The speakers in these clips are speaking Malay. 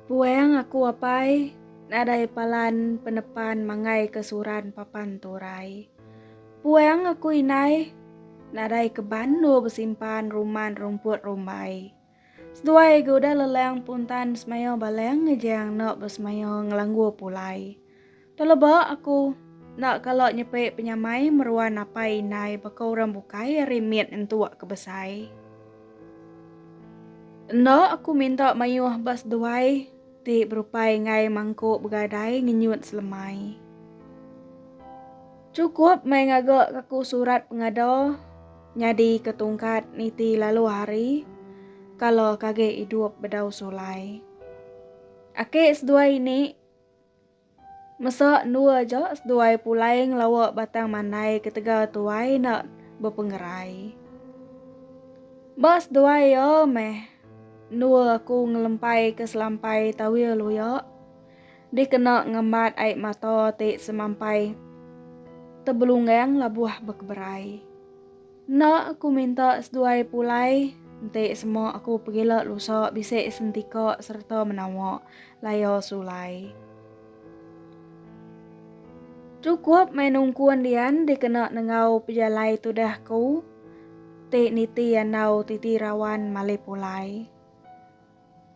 Pueng aku apai, nadai palan penepan mangai kesuran papan turai. Pueng aku inai, nadai keban no besimpan ruman rumput rumbai. Seduai guda leleng puntan semayo baleng ngejang nak besmayo ngelanggu pulai. Teleba aku nak kalau nyepe penyamai meruan apa inai bakau rambukai rimit entuak kebesai. No aku minta mayuh bas duai ti berupai ngai mangkuk begadai ngenyut selemai. Cukup mai ngagak kaku surat pengado nyadi ketungkat niti lalu hari kalau kage hidup bedau sulai. Ake seduai ini masa nua jo seduai pulai ngelawak batang manai ketega tuai nak berpengerai. Bas duai yo meh nua aku ngelempai ke selampai tawil luyo. Dikena ngemat air mato te semampai tebelunggang labuah berkeberai. Nak aku minta seduai pulai te semua aku pergila luso bisik sentiko serta menawak layo sulai. Cukup main ungkuan dian dikena nengau pejalai tudahku te niti anau titi rawan male pulai.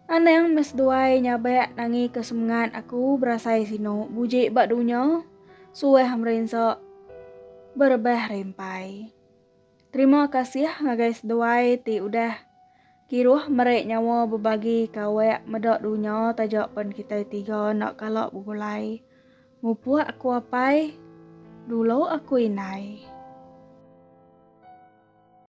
Aneng mes duai nyabek nangi kesemangat aku berasai sino bujik bak dunya suwe hamrinso berbeh rempai. Terima kasih guys duai ti udah kiruh merek nyawa berbagi kawek medok dunya tajak pen kita tiga nak kalau bulai. Mupuak aku apai dulu aku inai.